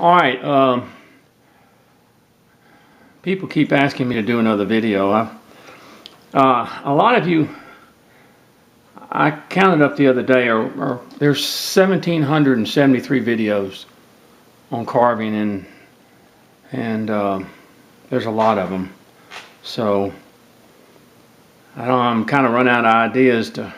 All right, people keep asking me to do another video. A lot of you, I counted up the other day, there's 1,773 videos on carving, and there's a lot of them. So I'm kind of run out of ideas to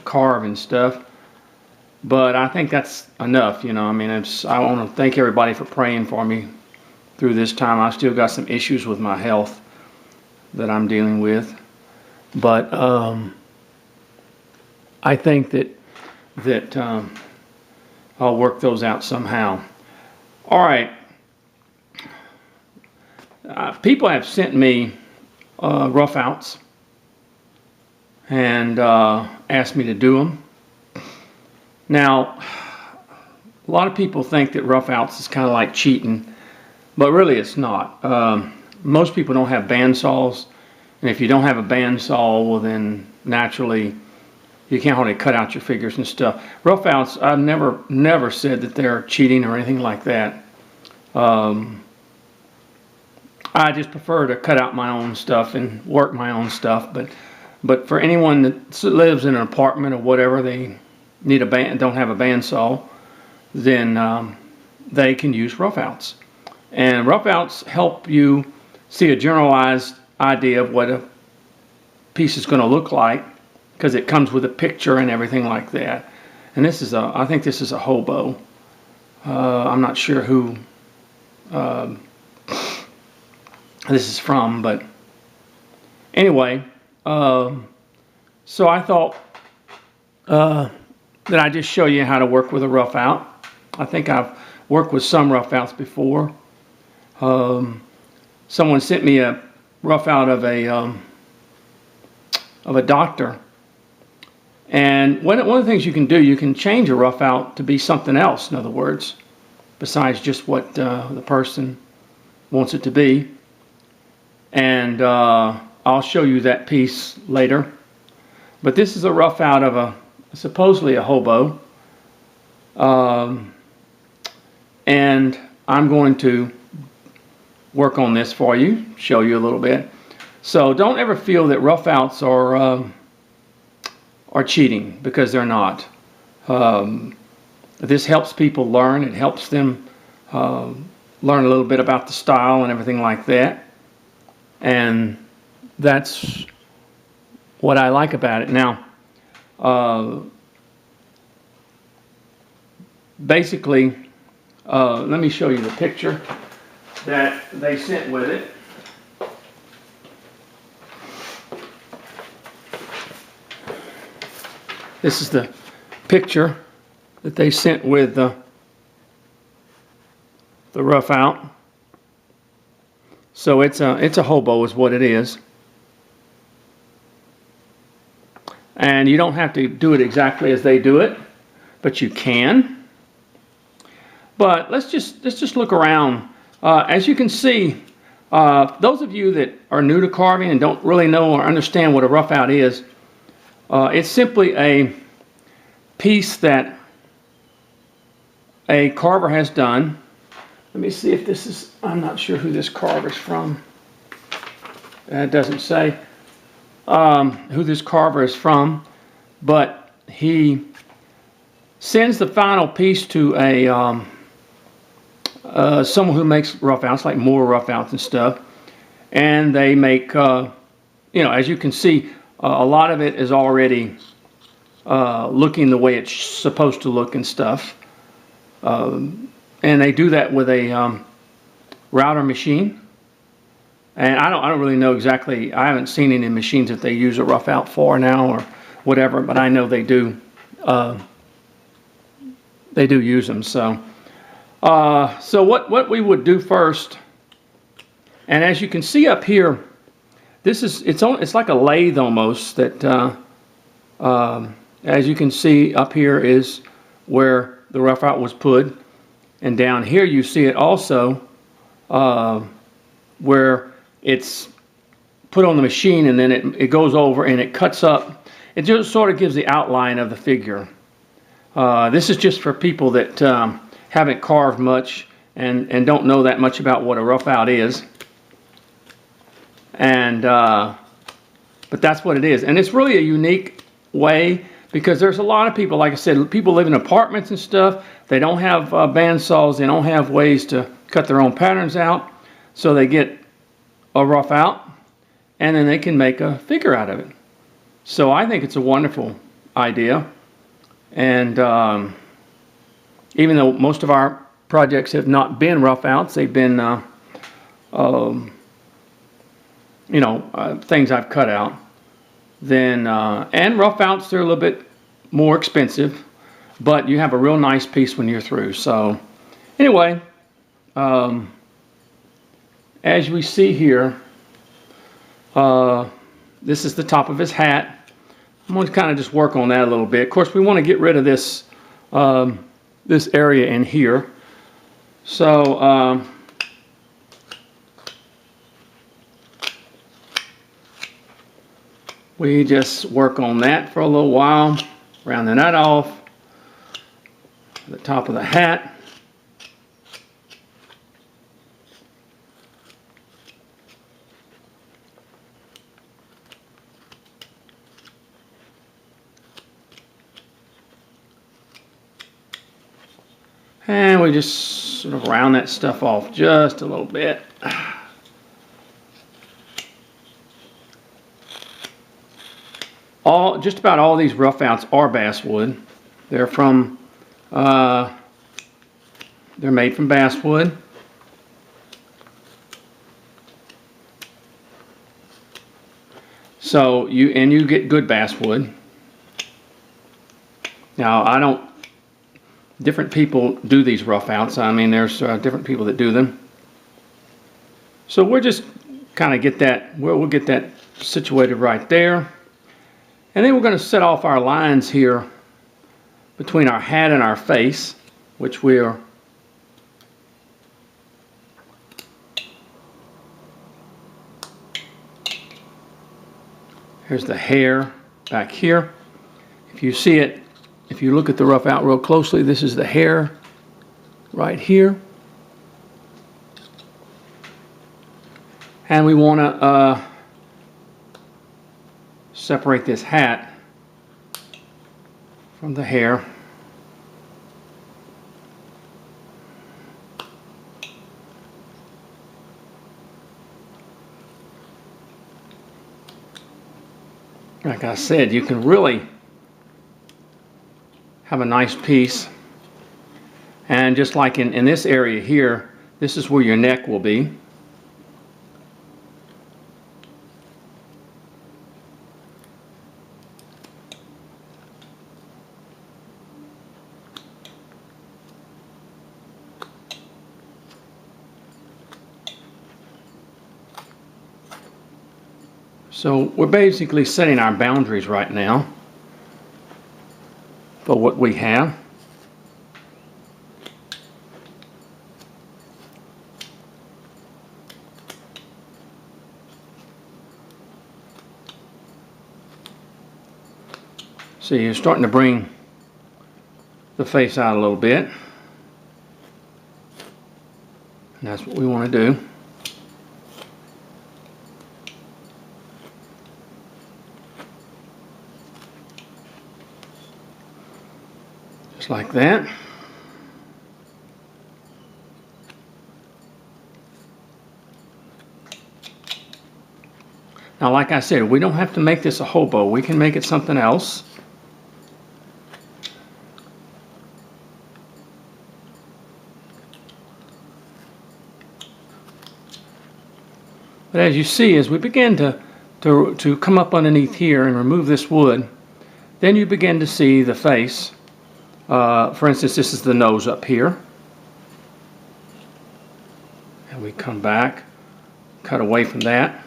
carve and stuff. But I think that's enough, you know. I mean, I want to thank everybody for praying for me through this time. I've still got some issues with my health that I'm dealing with. But I think that I'll work those out somehow. All right. People have sent me Roughouts and asked me to do them. Now, a lot of people think that Roughouts is kind of like cheating, but really it's not. Most people don't have bandsaws, and if you don't have a bandsaw, well then naturally you can't hardly cut out your figures and stuff. Roughouts, I've never said that they're cheating or anything like that. I just prefer to cut out my own stuff and work my own stuff, but for anyone that lives in an apartment or whatever, they need don't have a bandsaw, then they can use Roughouts. And Roughouts help you see a generalized idea of what a piece is going to look like, because it comes with a picture and everything like that. And this is I think this is a Hobo. I'm not sure who this is from, but anyway, so I thought that I just show you how to work with a Roughout. I think I've worked with some Roughouts before. Someone sent me a Roughout of a doctor, and one of the things you can do, you can change a Roughout to be something else. In other words, besides just what the person wants it to be. And I'll show you that piece later. But this is a Roughout of supposedly a Hobo, and I'm going to work on this for you, show you a little bit. So don't ever feel that Roughouts are cheating, because they're not. This helps people learn. It helps them learn a little bit about the style and everything like that, and that's what I like about it. Now, basically, let me show you the picture that they sent with it. This is the picture that they sent with the Roughout. So it's a Hobo is what it is. And you don't have to do it exactly as they do it, but you can. But let's just look around. As you can see, those of you that are new to carving and don't really know or understand what a Roughout is, it's simply a piece that a carver has done. Let me see if this is, I'm not sure who this carver's from. It doesn't say who this carver is from, but he sends the final piece to someone who makes Roughouts, like more Roughouts and stuff, and they make, you know, as you can see, a lot of it is already looking the way it's supposed to look and stuff, and they do that with a router machine. And I don't really know exactly. I haven't seen any machines that they use a Roughout for now or whatever, but I know they do. They do use them. So, so what we would do first, and as you can see up here, this is it's like a lathe almost. That as you can see up here is where the Roughout was put, and down here you see it also where it's put on the machine, and then it goes over and it cuts up. It just sort of gives the outline of the figure. This is just for people that haven't carved much and don't know that much about what a rough out is. And but that's what it is, and it's really a unique way, because there's a lot of people, like I said, people live in apartments and stuff. They don't have band saws. They don't have ways to cut their own patterns out, so they get a rough out, and then they can make a figure out of it. So I think it's a wonderful idea, and even though most of our projects have not been rough outs, they've been things I've cut out. Then and rough outs, they're a little bit more expensive, but you have a real nice piece when you're through. So anyway, as we see here, this is the top of his hat. I'm going to kind of just work on that a little bit. Of course, we want to get rid of this this area in here. So we just work on that for a little while, rounding that off, the top of the hat. And we just sort of round that stuff off just a little bit. Just about all these rough outs are basswood. They're from, they're made from basswood. So you get good basswood. Now different people do these rough outs. I mean, there's different people that do them. So we're just kind of get that, we'll get that situated right there. And then we're going to set off our lines here between our hat and our face, which we're here's the hair back here. If you see it, if you look at the rough out real closely, this is the hair right here. And we want to separate this hat from the hair. Like I said, you can really have a nice piece. And just like in this area here, this is where your neck will be. So we're basically setting our boundaries right now for what we have. So you're starting to bring the face out a little bit. And that's what we want to do. Just like that. Now, like I said, we don't have to make this a hobo. We can make it something else. But as you see, as we begin to come up underneath here and remove this wood, then you begin to see the face. For instance, this is the nose up here. And we come back, cut away from that.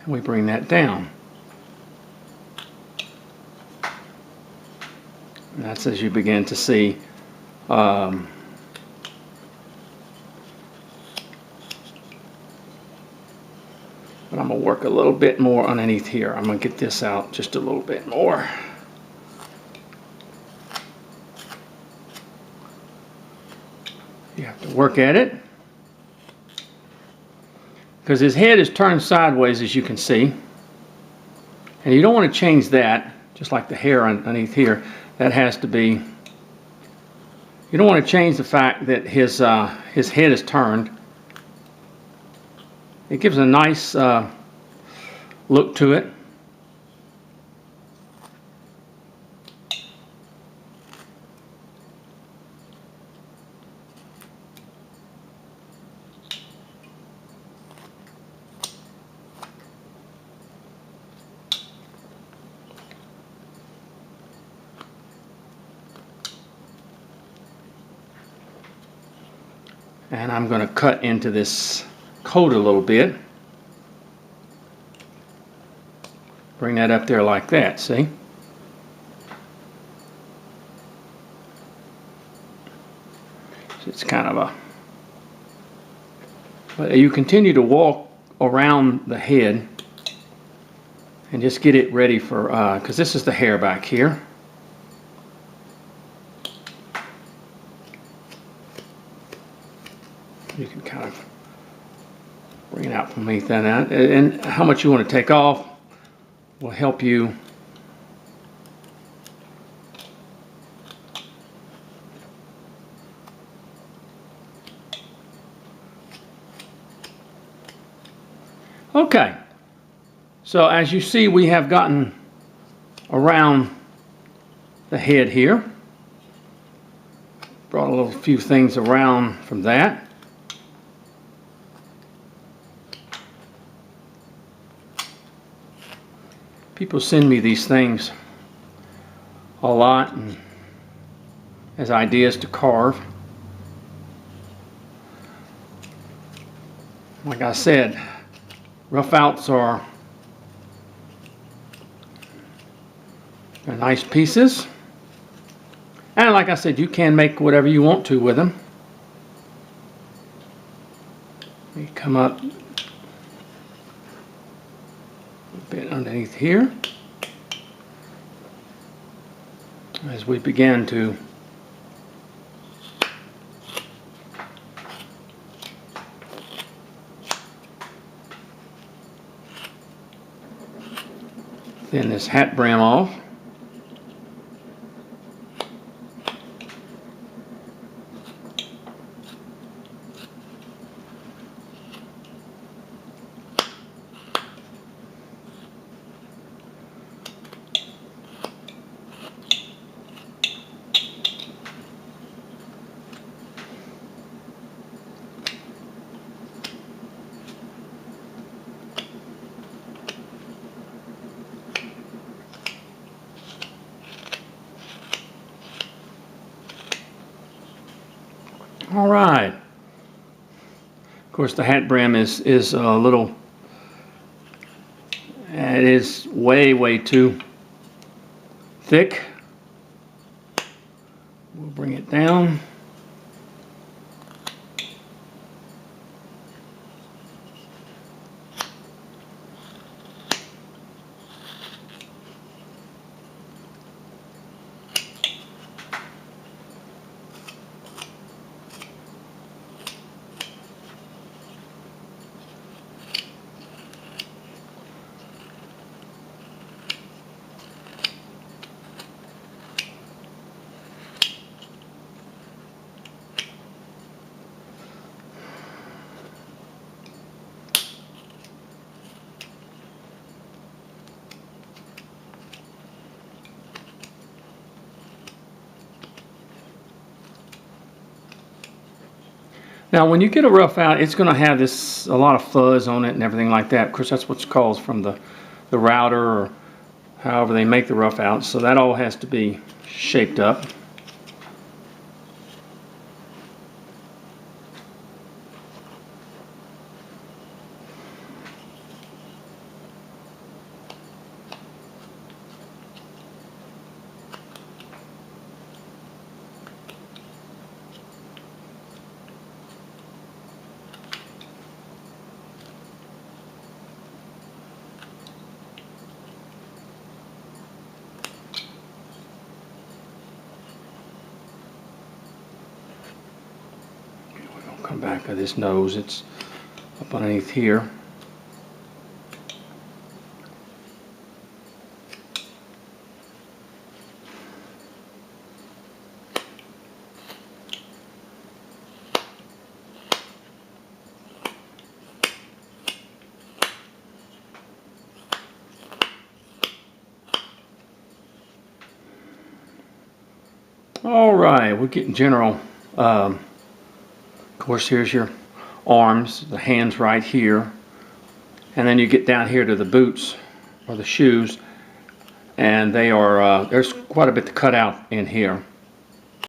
And we bring that down. And that's as you begin to see But I'm going to work a little bit more underneath here. I'm going to get this out just a little bit more. You have to work at it. Because his head is turned sideways, as you can see. And you don't want to change that, just like the hair underneath here. That has to be... You don't want to change the fact that his head is turned. It gives a nice look to it. And I'm going to cut into this coat a little bit. Bring that up there like that, see? So it's kind of a... But you continue to walk around the head and just get it ready for... because this is the hair back here. You can kind of bring it out from underneath that. And how much you want to take off will help you okay. So as you see, we have gotten around the head here. Brought a little few things around from that. People send me these things a lot and as ideas to carve. Like I said, Roughouts are they're nice pieces. And like I said, you can make whatever you want to with them. Let me come up bit underneath here as we begin to thin this hat brim off. All right. Of course, the hat brim is a little. It is way too thick. We'll bring it down. Now, when you get a Roughout, it's going to have a lot of fuzz on it and everything like that. Of course, that's what's caused from the router or however they make the Roughout. So that all has to be shaped up. back of this nose. It's up underneath here. All right, we're getting general. Of course, here's your arms, the hands right here, and then you get down here to the boots or the shoes, and they are there's quite a bit to cut out in here.